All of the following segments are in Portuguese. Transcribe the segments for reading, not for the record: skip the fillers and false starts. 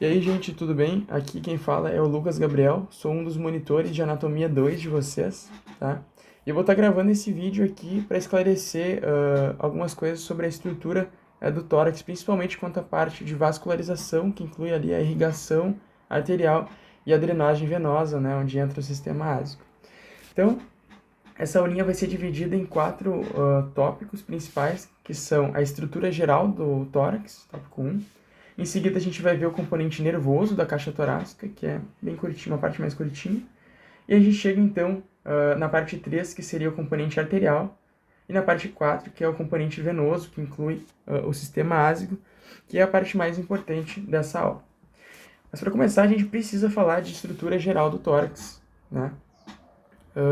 E aí, gente, tudo bem? Aqui quem fala é o Lucas Gabriel, sou um dos monitores de Anatomia 2 de vocês, tá? E eu vou estar gravando esse vídeo aqui para esclarecer algumas coisas sobre a estrutura do tórax, principalmente quanto à parte de vascularização, que inclui ali a irrigação arterial e a drenagem venosa, né, onde entra o sistema ásico. Então, essa aulinha vai ser dividida em quatro tópicos principais, que são a estrutura geral do tórax, tópico 1. Em seguida, a gente vai ver o componente nervoso da caixa torácica, que é bem curtinho, uma parte mais curtinha. E a gente chega, então, na parte 3, que seria o componente arterial. E na parte 4, que é o componente venoso, que inclui o sistema ásico, que é a parte mais importante dessa aula. Mas para começar, a gente precisa falar de estrutura geral do tórax, né?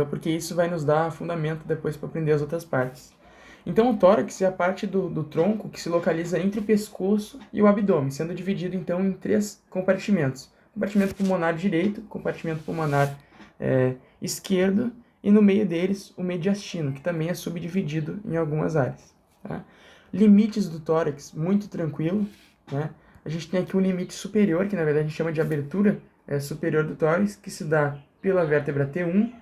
Porque isso vai nos dar fundamento depois para aprender as outras partes. Então, o tórax é a parte do tronco que se localiza entre o pescoço e o abdômen, sendo dividido, então, em três compartimentos. Compartimento pulmonar direito, compartimento pulmonar esquerdo, e no meio deles, o mediastino, que também é subdividido em algumas áreas. Tá? Limites do tórax, muito tranquilo. Né? A gente tem aqui um limite superior, que na verdade a gente chama de abertura superior do tórax, que se dá pela vértebra T1,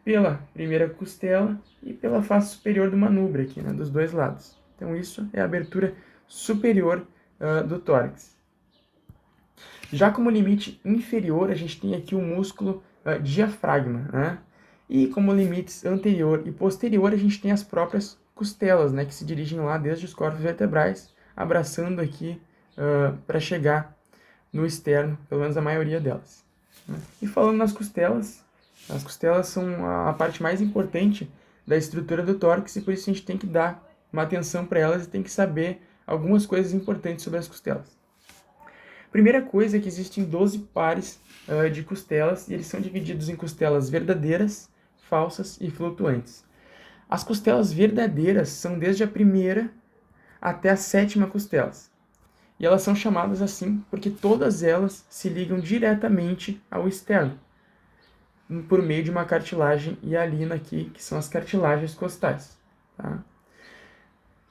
pela primeira costela e pela face superior do manubrio aqui, né, dos dois lados. Então isso é a abertura superior do tórax. Já como limite inferior, a gente tem aqui o músculo diafragma, né? E como limites anterior e posterior, a gente tem as próprias costelas, né, que se dirigem lá desde os corpos vertebrais, abraçando aqui para chegar no externo, pelo menos a maioria delas. Né? E falando nas costelas, as costelas são a parte mais importante da estrutura do tórax e por isso a gente tem que dar uma atenção para elas e tem que saber algumas coisas importantes sobre as costelas. Primeira coisa é que existem 12 pares de costelas e eles são divididos em costelas verdadeiras, falsas e flutuantes. As costelas verdadeiras são desde a primeira até a sétima costelas. E elas são chamadas assim porque todas elas se ligam diretamente ao externo, por meio de uma cartilagem hialina aqui, que são as cartilagens costais. Tá?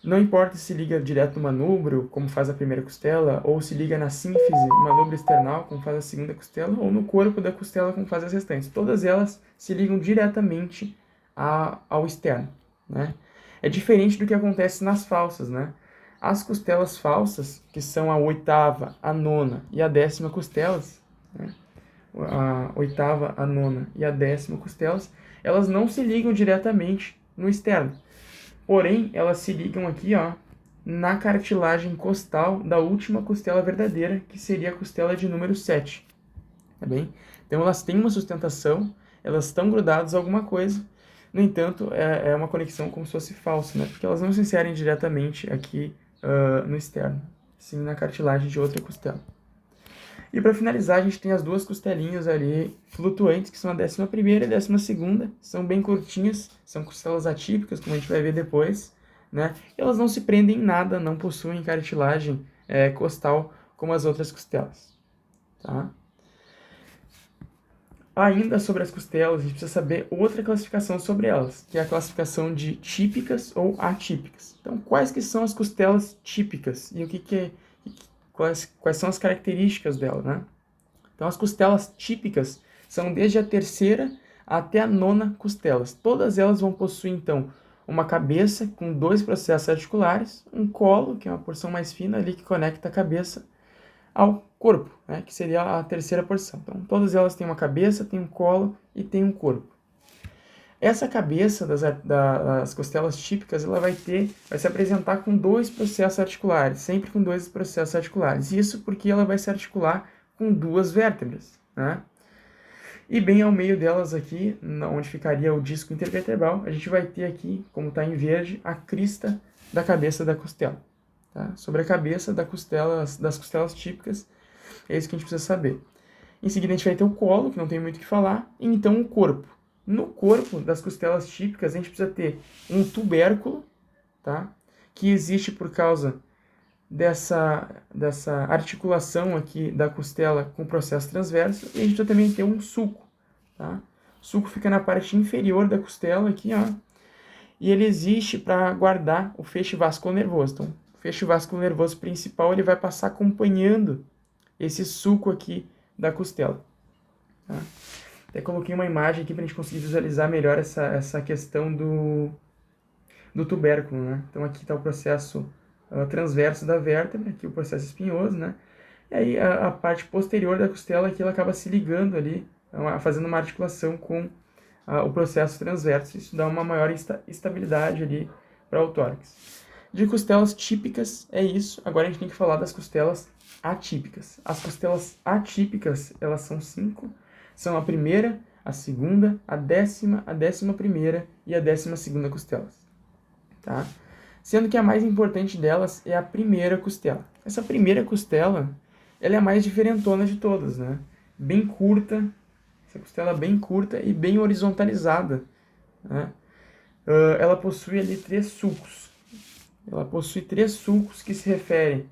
Não importa se liga direto no manúbrio, como faz a primeira costela, ou se liga na sínfise, manúbrio external, como faz a segunda costela, ou no corpo da costela, como faz as restantes. Todas elas se ligam diretamente ao externo. Né? É diferente do que acontece nas falsas. Né? As costelas falsas, que são a oitava, a nona e a décima costelas, né? A oitava, a nona e a décima costelas, elas não se ligam diretamente no externo. Porém, elas se ligam aqui, ó, na cartilagem costal da última costela verdadeira, que seria a costela de número 7. Tá bem? Então, elas têm uma sustentação, elas estão grudadas a alguma coisa, no entanto, é uma conexão como se fosse falsa, né? Porque elas não se inserem diretamente aqui no externo, sim na cartilagem de outra costela. E para finalizar, a gente tem as duas costelinhas ali flutuantes, que são a 11ª e a 12ª. São bem curtinhas, são costelas atípicas, como a gente vai ver depois. Né? E elas não se prendem em nada, não possuem cartilagem costal como as outras costelas. Tá? Ainda sobre as costelas, a gente precisa saber outra classificação sobre elas, que é a classificação de típicas ou atípicas. Então, quais que são as costelas típicas e quais são as características dela, né? Então, as costelas típicas são desde a terceira até a nona costelas. Todas elas vão possuir, então, uma cabeça com 2 processos articulares, um colo, que é uma porção mais fina ali que conecta a cabeça ao corpo, né, que seria a terceira porção. Então, todas elas têm uma cabeça, têm um colo e têm um corpo. Essa cabeça das costelas típicas, ela vai se apresentar com 2 processos articulares, sempre com 2 processos articulares. Isso porque ela vai se articular com 2 vértebras, né? E bem ao meio delas aqui, onde ficaria o disco intervertebral, a gente vai ter aqui, como está em verde, a crista da cabeça da costela. Tá? Sobre a cabeça das costelas típicas, é isso que a gente precisa saber. Em seguida, a gente vai ter o colo, que não tem muito o que falar, e então o corpo. No corpo das costelas típicas, a gente precisa ter um tubérculo, tá? Que existe por causa dessa articulação aqui da costela com o processo transverso, e a gente vai também ter um sulco. Tá? O sulco fica na parte inferior da costela, aqui, ó, e ele existe para guardar o feixe vasculonervoso. Então, o feixe vasculonervoso principal ele vai passar acompanhando esse sulco aqui da costela. Tá? Até coloquei uma imagem aqui para a gente conseguir visualizar melhor essa questão do tubérculo, né? Então aqui está o processo transverso da vértebra, aqui o processo espinhoso, né? E aí a parte posterior da costela aqui ela acaba se ligando ali, fazendo uma articulação com o processo transverso. Isso dá uma maior estabilidade ali para o tórax. De costelas típicas é isso. Agora a gente tem que falar das costelas atípicas. As costelas atípicas, elas são 5. São a primeira, a segunda, a 11ª e a 12ª costelas. Tá? Sendo que a mais importante delas é a primeira costela. Essa primeira costela, ela é a mais diferentona de todas, né? Bem curta, essa costela bem curta e bem horizontalizada, né? Ela possui ali 3 sulcos. Ela possui 3 sulcos que se referem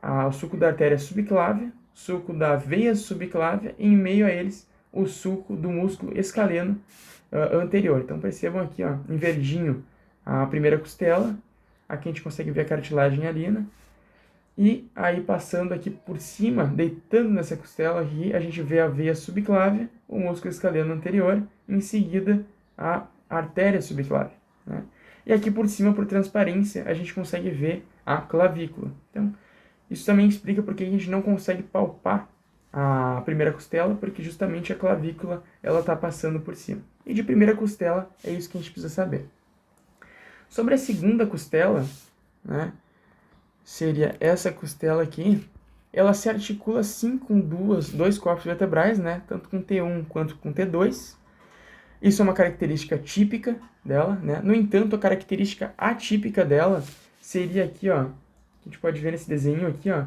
ao sulco da artéria subclávia, sulco da veia subclávia e em meio a eles o sulco do músculo escaleno anterior. Então percebam aqui, ó, em verdinho, a primeira costela, aqui a gente consegue ver a cartilagem hialina, e aí passando aqui por cima, deitando nessa costela aqui, a gente vê a veia subclávia, o músculo escaleno anterior, em seguida a artéria subclávia, né? E aqui por cima, por transparência, a gente consegue ver a clavícula. Então, isso também explica porque a gente não consegue palpar a primeira costela, porque justamente a clavícula ela está passando por cima. E de primeira costela, é isso que a gente precisa saber. Sobre a segunda costela, né, seria essa costela aqui, ela se articula sim com dois corpos vertebrais, né, tanto com T1 quanto com T2. Isso é uma característica típica dela, né? No entanto, a característica atípica dela seria aqui, ó, a gente pode ver nesse desenho aqui, ó,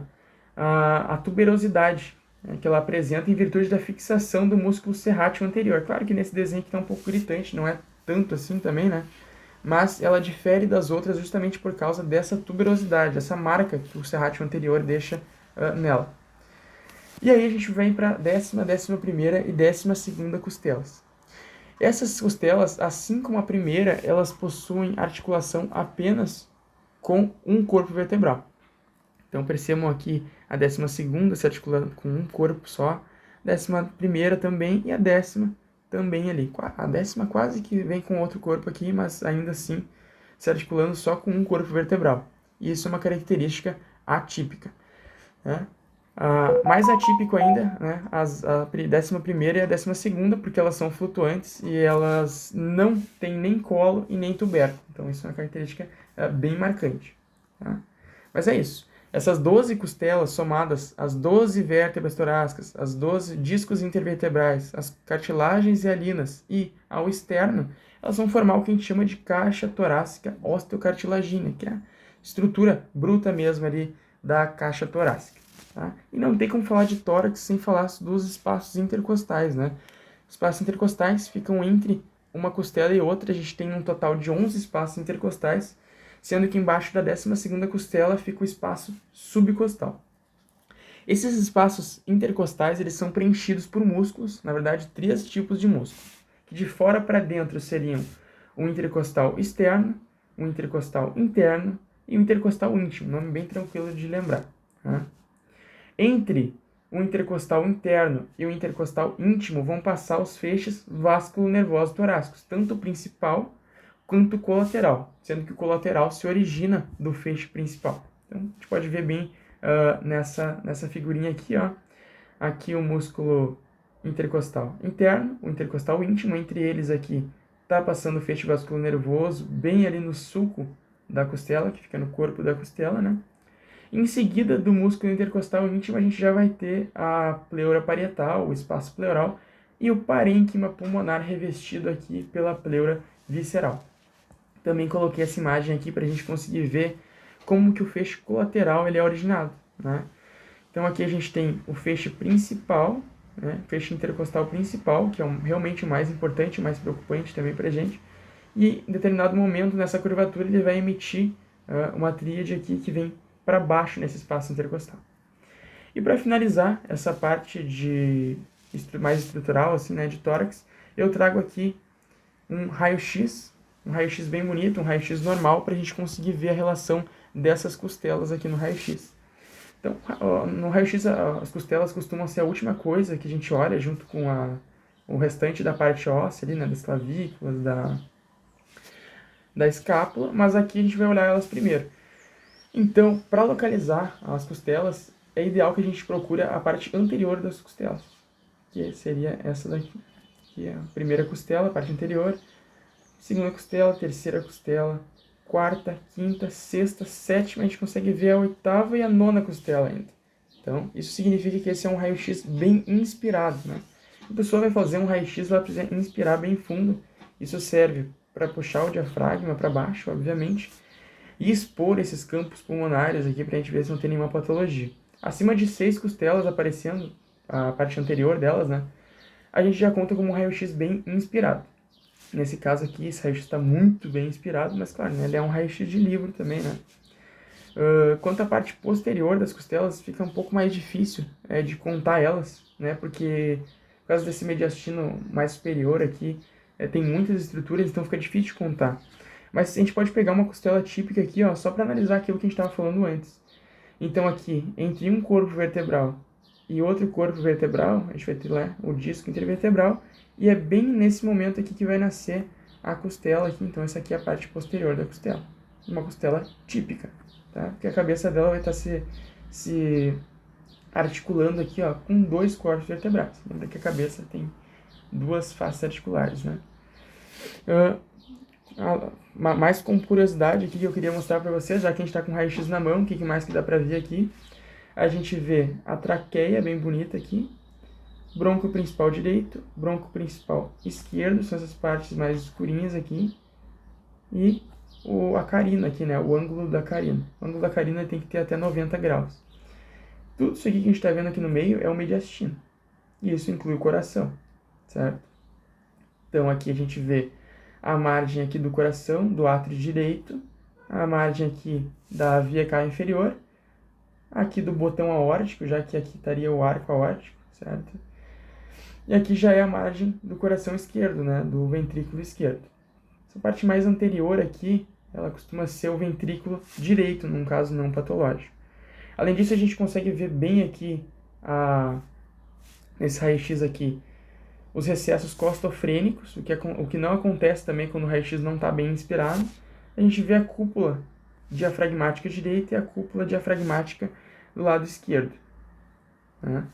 a tuberosidade, né, que ela apresenta em virtude da fixação do músculo serrátil anterior. Claro que nesse desenho aqui está um pouco gritante, não é tanto assim também, né? Mas ela difere das outras justamente por causa dessa tuberosidade, essa marca que o serrátil anterior deixa nela. E aí a gente vem para a 11ª e 12ª costelas. Essas costelas, assim como a primeira, elas possuem articulação apenas com um corpo vertebral. Então percebam aqui a 12ª se articula com um corpo só, 11ª também e a 10ª também ali. A 10ª quase que vem com outro corpo aqui, mas ainda assim se articulando só com um corpo vertebral. E isso é uma característica atípica, né? Mais atípico ainda, né, a 11ª e a 12ª, porque elas são flutuantes e elas não têm nem colo e nem tubérculo. Então isso é uma característica bem marcante. Tá? Mas é isso. Essas 12 costelas somadas às 12 vértebras torácicas, às 12 discos intervertebrais, as cartilagens hialinas e ao externo, elas vão formar o que a gente chama de caixa torácica osteocartilagínea, que é a estrutura bruta mesmo ali da caixa torácica. Tá? E não tem como falar de tórax sem falar dos espaços intercostais, né? Os espaços intercostais ficam entre uma costela e outra, a gente tem um total de 11 espaços intercostais, sendo que embaixo da 12ª costela fica o espaço subcostal. Esses espaços intercostais, eles são preenchidos por músculos, na verdade, 3 tipos de músculos, que de fora para dentro seriam o intercostal externo, o intercostal interno e o intercostal íntimo, nome bem tranquilo de lembrar, tá? Entre o intercostal interno e o intercostal íntimo vão passar os feixes vasculo-nervosos torácicos, tanto o principal quanto o colateral, sendo que o colateral se origina do feixe principal. Então, a gente pode ver bem nessa figurinha aqui, ó, aqui o músculo intercostal interno, o intercostal íntimo, entre eles aqui está passando o feixe vasculo-nervoso bem ali no sulco da costela, que fica no corpo da costela, né? Em seguida, do músculo intercostal íntimo, a gente já vai ter a pleura parietal, o espaço pleural, e o parênquima pulmonar revestido aqui pela pleura visceral. Também coloquei essa imagem aqui para a gente conseguir ver como que o feixe colateral ele é originado, né? Então aqui a gente tem o feixe principal, né? Feixe intercostal principal, que é realmente o mais importante, o mais preocupante também para a gente. E em determinado momento, nessa curvatura, ele vai emitir uma tríade aqui que vem para baixo nesse espaço intercostal. E para finalizar essa parte mais estrutural, assim, né, de tórax, eu trago aqui um raio-x bem bonito, um raio-x normal, para a gente conseguir ver a relação dessas costelas aqui no raio-x. Então, no raio-x, as costelas costumam ser a última coisa que a gente olha junto com o restante da parte óssea ali, né, das clavículas, da escápula, mas aqui a gente vai olhar elas primeiro. Então, para localizar as costelas, é ideal que a gente procure a parte anterior das costelas, que seria essa daqui, que é a primeira costela, a parte anterior, segunda costela, terceira costela, quarta, quinta, sexta, sétima, a gente consegue ver a oitava e a nona costela ainda. Então, isso significa que esse é um raio-x bem inspirado, né? A pessoa vai fazer um raio-x, vai precisar inspirar bem fundo. Isso serve para puxar o diafragma para baixo, obviamente, e expor esses campos pulmonares aqui para a gente ver se não tem nenhuma patologia. Acima de 6 costelas aparecendo, a parte anterior delas, né? A gente já conta como um raio-x bem inspirado. Nesse caso aqui, esse raio-x está muito bem inspirado, mas claro, né, ele é um raio-x de livro também, né? Quanto à parte posterior das costelas, fica um pouco mais difícil de contar elas, né? Porque por causa desse mediastino mais superior aqui, tem muitas estruturas, então fica difícil de contar. Mas a gente pode pegar uma costela típica aqui, ó, só para analisar aquilo que a gente estava falando antes. Então aqui, entre um corpo vertebral e outro corpo vertebral, a gente vai ter lá o disco intervertebral, e é bem nesse momento aqui que vai nascer a costela aqui. Então essa aqui é a parte posterior da costela, uma costela típica, tá? Porque a cabeça dela vai estar se articulando aqui, ó, com 2 corpos vertebrais. Lembra que a cabeça tem 2 faces articulares, né? Mais com curiosidade aqui que eu queria mostrar para vocês, já que a gente está com raio-x na mão, o que mais que dá para ver aqui? A gente vê a traqueia bem bonita aqui, bronco principal direito, bronco principal esquerdo, são essas partes mais escurinhas aqui, e a carina aqui, né, o ângulo da carina. O ângulo da carina tem que ter até 90 graus. Tudo isso aqui que a gente está vendo aqui no meio é o mediastino, e isso inclui o coração, certo? Então aqui a gente vê a margem aqui do coração, do átrio direito, a margem aqui da via cava inferior, aqui do botão aórtico, já que aqui estaria o arco aórtico, certo? E aqui já é a margem do coração esquerdo, né, do ventrículo esquerdo. Essa parte mais anterior aqui, ela costuma ser o ventrículo direito, num caso não patológico. Além disso, a gente consegue ver bem aqui, nesse raio-x aqui, os recessos costofrênicos, o que não acontece também quando o raio-x não está bem inspirado. A gente vê a cúpula diafragmática direita e a cúpula diafragmática do lado esquerdo, né?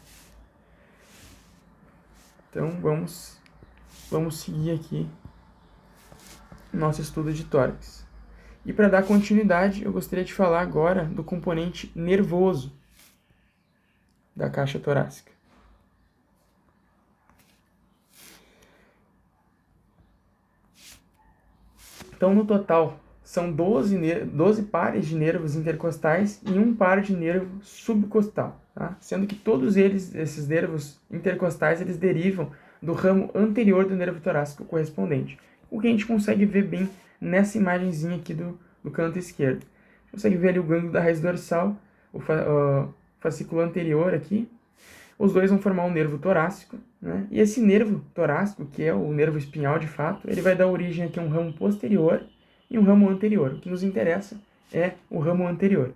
Então, vamos seguir aqui nosso estudo de tórax. E para dar continuidade, eu gostaria de falar agora do componente nervoso da caixa torácica. Então, no total, são 12 pares de nervos intercostais e um par de nervo subcostal, tá? Sendo que todos esses nervos intercostais, eles derivam do ramo anterior do nervo torácico correspondente, o que a gente consegue ver bem nessa imagenzinha aqui do canto esquerdo. A gente consegue ver ali o gânglio da raiz dorsal, o fascículo anterior aqui. Os dois vão formar um nervo torácico, né? E esse nervo torácico, que é o nervo espinhal de fato, ele vai dar origem aqui a um ramo posterior e um ramo anterior. O que nos interessa é o ramo anterior.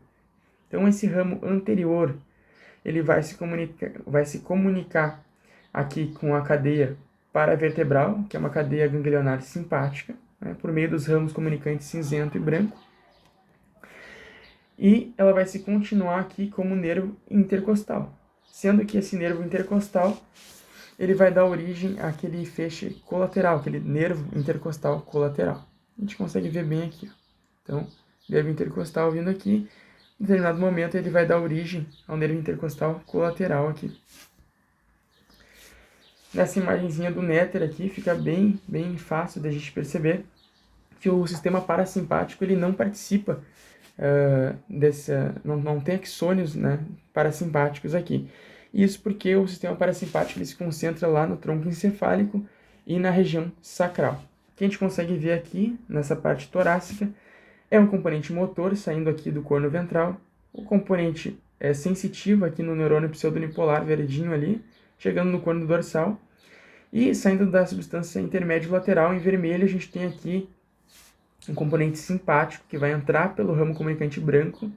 Então, esse ramo anterior, ele vai se comunicar aqui com a cadeia paravertebral, que é uma cadeia ganglionar simpática, né, por meio dos ramos comunicantes cinzento e branco. E ela vai se continuar aqui como nervo intercostal, sendo que esse nervo intercostal, ele vai dar origem àquele feixe colateral, aquele nervo intercostal colateral. A gente consegue ver bem aqui, ó. Então, nervo intercostal vindo aqui, em determinado momento ele vai dar origem ao nervo intercostal colateral aqui. Nessa imagenzinha do néter aqui, fica bem fácil da gente perceber que o sistema parasimpático ele não participa não tem axônios, né, parasimpáticos aqui. Isso porque o sistema parasimpático ele se concentra lá no tronco encefálico e na região sacral. O que a gente consegue ver aqui, nessa parte torácica, é um componente motor saindo aqui do corno ventral, o componente sensitivo aqui no neurônio pseudonipolar verdinho ali, chegando no corno dorsal, e saindo da substância intermédio lateral em vermelho, a gente tem aqui um componente simpático que vai entrar pelo ramo comunicante branco,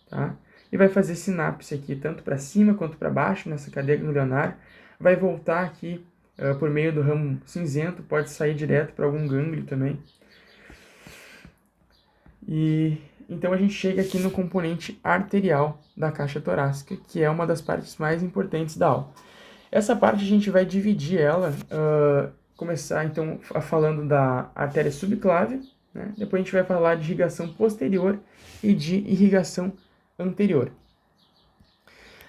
tá? e vai fazer sinapse aqui, tanto para cima quanto para baixo, nessa cadeia ganglionar. Vai voltar aqui por meio do ramo cinzento, pode sair direto para algum gânglio também. E então a gente chega aqui no componente arterial da caixa torácica, que é uma das partes mais importantes da aula. Essa parte a gente vai dividir ela, começar então falando da artéria subclávia, né? Depois a gente vai falar de irrigação posterior e de irrigação anterior.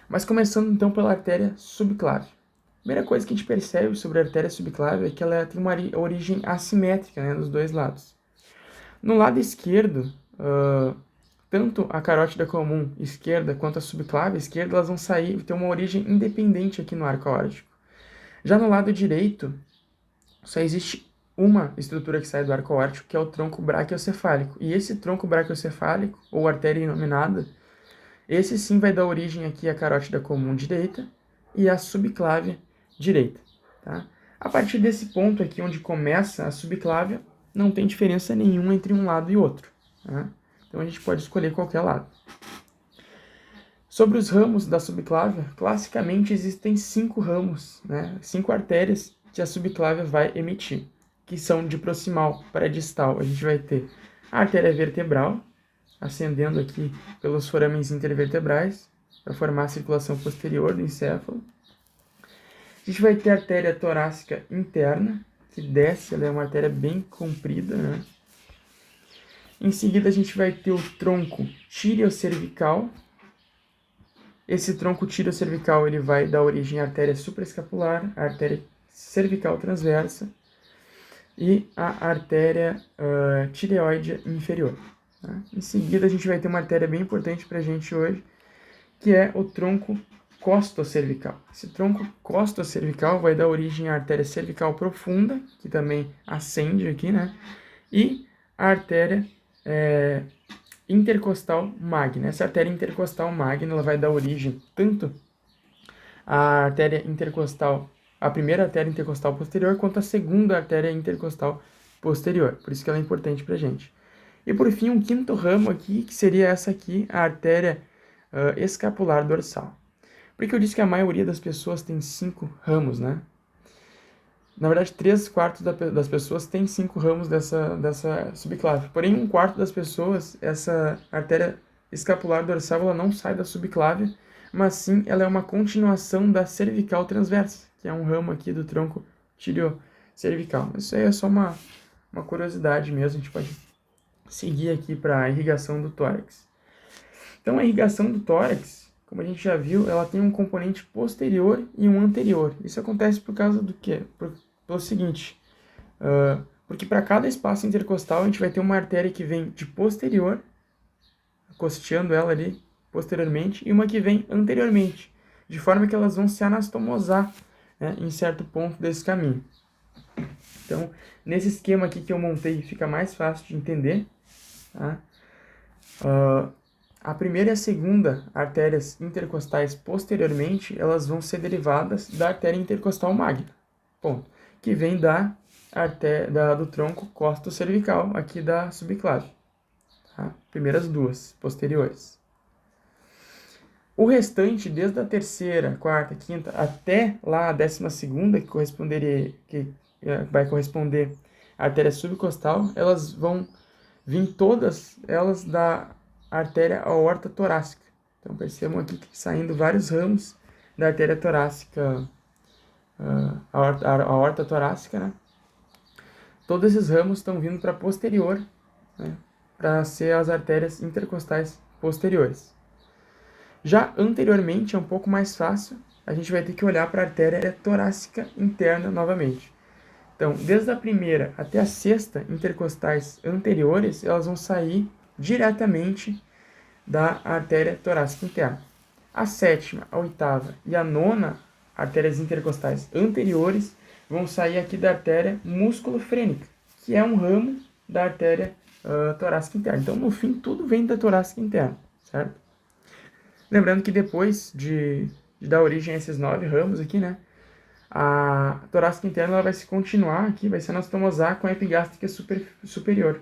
Mas começando então pela artéria subclávia. A primeira coisa que a gente percebe sobre a artéria subclávia é que ela tem uma origem assimétrica, né, nos dois lados. No lado esquerdo, tanto a carótida comum esquerda quanto a subclávia esquerda, elas vão ter uma origem independente aqui no arco aórtico. Já no lado direito, só existe uma estrutura que sai do arco aórtico, que é o tronco braquiocefálico. E esse tronco braquiocefálico, ou artéria inominada, esse sim vai dar origem aqui à carótida comum direita e à subclávia direita. Tá? A partir desse ponto aqui, onde começa a subclávia, não tem diferença nenhuma entre um lado e outro. Tá? Então a gente pode escolher qualquer lado. Sobre os ramos da subclávia, classicamente existem 5 ramos, né? 5 artérias que a subclávia vai emitir, que são de proximal para distal. A gente vai ter a artéria vertebral, ascendendo aqui pelos forames intervertebrais, para formar a circulação posterior do encéfalo. A gente vai ter a artéria torácica interna, que desce, ela é uma artéria bem comprida, né? Em seguida, a gente vai ter o tronco tireocervical. Esse tronco tireocervical ele vai dar origem à artéria supraescapular, à artéria cervical transversa e à artéria tireoide inferior. Tá? Em seguida, a gente vai ter uma artéria bem importante para a gente hoje, que é o tronco costocervical. Esse tronco costocervical vai dar origem à artéria cervical profunda, que também ascende aqui, né? E a artéria intercostal magna. Essa artéria intercostal magna ela vai dar origem tanto à artéria intercostal, a primeira artéria intercostal posterior, quanto à segunda artéria intercostal posterior. Por isso que ela é importante para a gente. E por fim, um quinto ramo aqui, que seria essa aqui, a artéria escapular dorsal. Por que eu disse que a maioria das pessoas tem 5 ramos, né? Na verdade, 3/4 das pessoas tem 5 ramos dessa subclávia. Porém, 1/4 das pessoas, essa artéria escapular dorsal, ela não sai da subclávia, mas sim ela é uma continuação da cervical transversa, que é um ramo aqui do tronco tireocervical. Isso aí é só uma curiosidade mesmo, a gente pode seguir aqui para a irrigação do tórax. Então, a irrigação do tórax, como a gente já viu, ela tem um componente posterior e um anterior. Isso acontece por causa do quê? Pelo seguinte, porque para cada espaço intercostal a gente vai ter uma artéria que vem de posterior, costeando ela ali posteriormente, e uma que vem anteriormente, de forma que elas vão se anastomosar, né, em certo ponto desse caminho. Então, nesse esquema aqui que eu montei, fica mais fácil de entender. Tá? A primeira e a segunda artérias intercostais posteriormente, elas vão ser derivadas da artéria intercostal magna, ponto, que vem do tronco costocervical, aqui da subclávia. Tá? Primeiras duas, posteriores. O restante, desde a terceira, quarta, quinta, até lá a 12ª, que vai corresponder à artéria subcostal, elas vão vir todas elas da artéria aorta torácica. Então percebam aqui que saindo vários ramos da artéria torácica, a aorta torácica, né? Todos esses ramos estão vindo para posterior, né? Para ser as artérias intercostais posteriores. Já anteriormente é um pouco mais fácil, a gente vai ter que olhar para a artéria torácica interna novamente. Então, desde a primeira até a sexta intercostais anteriores, elas vão sair diretamente da artéria torácica interna. A sétima, a oitava e a nona artérias intercostais anteriores vão sair aqui da artéria músculo-frênica, que é um ramo da artéria torácica interna. Então, no fim, tudo vem da torácica interna, certo? Lembrando que depois de dar origem a esses 9 ramos aqui, né, a torácica interna ela vai se continuar aqui, vai se anastomosar com a epigástrica superior.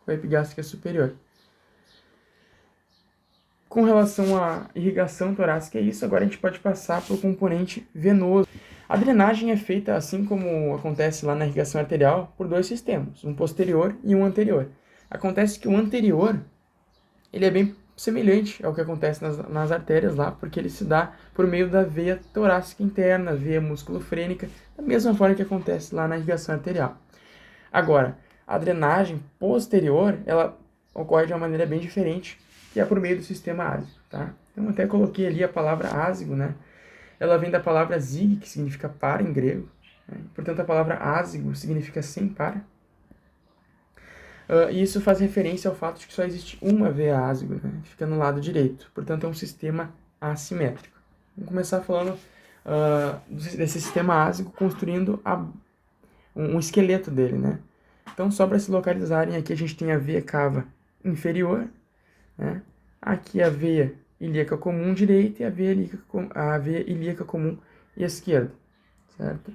Com a epigástrica superior. Com relação à irrigação torácica, é isso. Agora a gente pode passar para o componente venoso. A drenagem é feita, assim como acontece lá na irrigação arterial, por dois sistemas, um posterior e um anterior. Acontece que o anterior, ele é bem semelhante ao que acontece nas artérias lá, porque ele se dá por meio da veia torácica interna, veia musculofrênica, da mesma forma que acontece lá na irrigação arterial. Agora, a drenagem posterior, ela ocorre de uma maneira bem diferente, que é por meio do sistema ásico, tá? Então, até coloquei ali a palavra ásigo, né? Ela vem da palavra zig, que significa para em grego, né? Portanto, a palavra ásigo significa sem para. E isso faz referência ao fato de que só existe uma veia ásigo, né? Fica no lado direito. Portanto, é um sistema assimétrico. Vamos começar falando desse sistema ásigo, construindo um esqueleto dele, né? Então, só para se localizarem, aqui a gente tem a veia cava inferior, né? Aqui a veia ilíaca comum direita e a veia ilíaca comum esquerda, certo?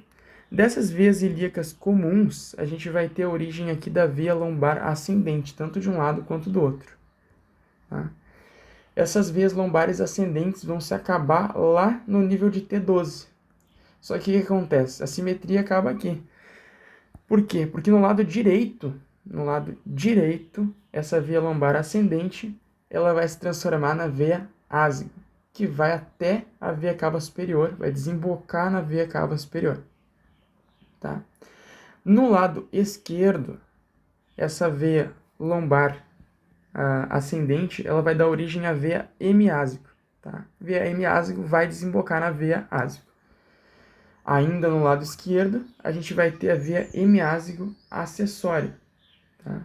Dessas veias ilíacas comuns, a gente vai ter a origem aqui da veia lombar ascendente, tanto de um lado quanto do outro, tá? Essas veias lombares ascendentes vão se acabar lá no nível de T12. Só que o que acontece? A simetria acaba aqui. Por quê? Porque no lado direito, essa veia lombar ascendente, ela vai se transformar na veia ásiga, que vai até a veia cava superior, vai desembocar na veia cava superior, tá? No lado esquerdo, essa veia lombar ascendente, ela vai dar origem à veia hemiásico, tá? A veia hemiásico vai desembocar na veia ásico. Ainda no lado esquerdo, a gente vai ter a veia hemiásigo acessória, tá?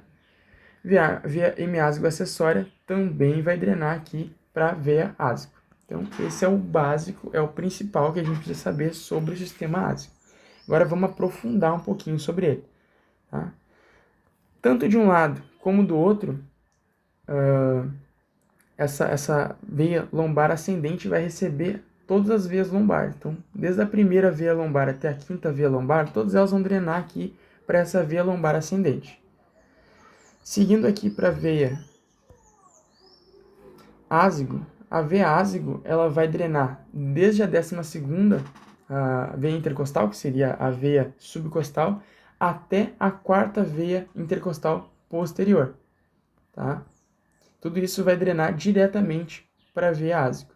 Veia hemiásigo acessória também vai drenar aqui para a veia ásico. Então, esse é o básico, é o principal que a gente precisa saber sobre o sistema ásico. Agora, vamos aprofundar um pouquinho sobre ele, tá? Tanto de um lado como do outro, essa veia lombar ascendente vai receber todas as veias lombares. Então, desde a primeira veia lombar até a quinta veia lombar, todas elas vão drenar aqui para essa veia lombar ascendente. Seguindo aqui para a veia ásigo, a veia ásigo ela vai drenar desde a 12ª veia intercostal, que seria a veia subcostal, até a 4ª veia intercostal posterior, tá? Tudo isso vai drenar diretamente para a veia ásigo.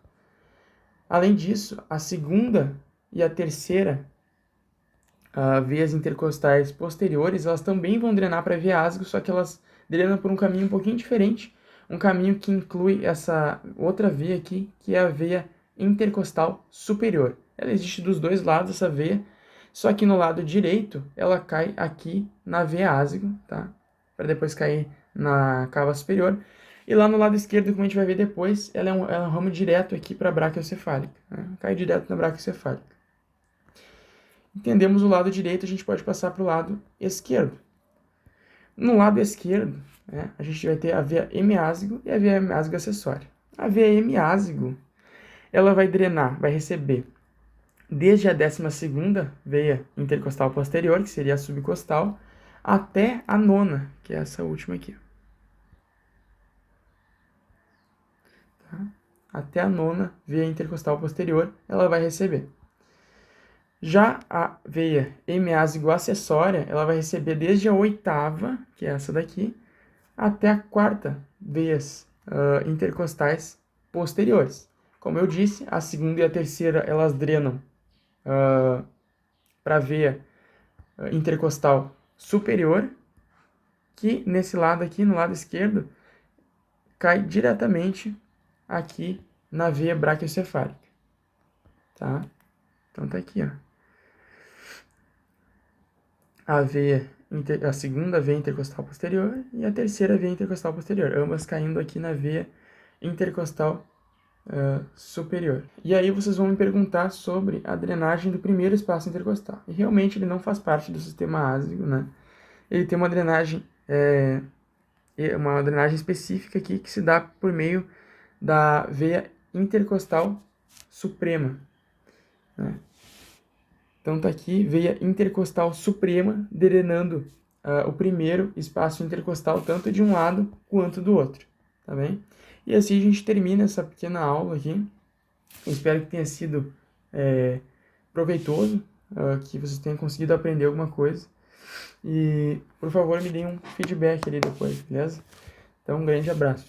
Além disso, a 2ª e a 3ª veias intercostais posteriores, elas também vão drenar para a veia ásigo, só que elas drenam por um caminho um pouquinho diferente, um caminho que inclui essa outra veia aqui, que é a veia intercostal superior. Ela existe dos dois lados, essa veia, só que no lado direito, ela cai aqui na veia ásigo, tá? Para depois cair na cava superior. E lá no lado esquerdo, como a gente vai ver depois, ela é um ramo direto aqui para a braquiocefálica, né? Cai direto na braquiocefálica. Entendemos o lado direito, a gente pode passar para o lado esquerdo. No lado esquerdo, né, a gente vai ter a veia hemiásigo e a veia hemiásigo acessória. A veia hemiásigo, ela vai drenar, vai receber desde a 12ª veia intercostal posterior, que seria a subcostal, até a 9ª, que é essa última aqui. Tá? Até a 9ª veia intercostal posterior, ela vai receber. Já a veia hemiásigo acessória, ela vai receber desde a 8ª, que é essa daqui, até a 4ª veias intercostais posteriores. Como eu disse, a 2ª e a 3ª, elas drenam para a veia intercostal superior, que nesse lado aqui, no lado esquerdo, cai diretamente aqui na veia braquiocefálica, tá? Então tá aqui, ó. A 2ª veia intercostal posterior e a 3ª veia intercostal posterior, ambas caindo aqui na veia intercostal superior. E aí vocês vão me perguntar sobre a drenagem do primeiro espaço intercostal. E realmente ele não faz parte do sistema ásico, né? Ele tem uma drenagem específica aqui que se dá por meio da veia intercostal suprema, né? Então tá aqui, veia intercostal suprema, drenando o primeiro espaço intercostal, tanto de um lado quanto do outro, tá bem? E assim a gente termina essa pequena aula aqui. Espero que tenha sido proveitoso, que vocês tenham conseguido aprender alguma coisa. E, por favor, me deem um feedback ali depois, beleza? Então, um grande abraço.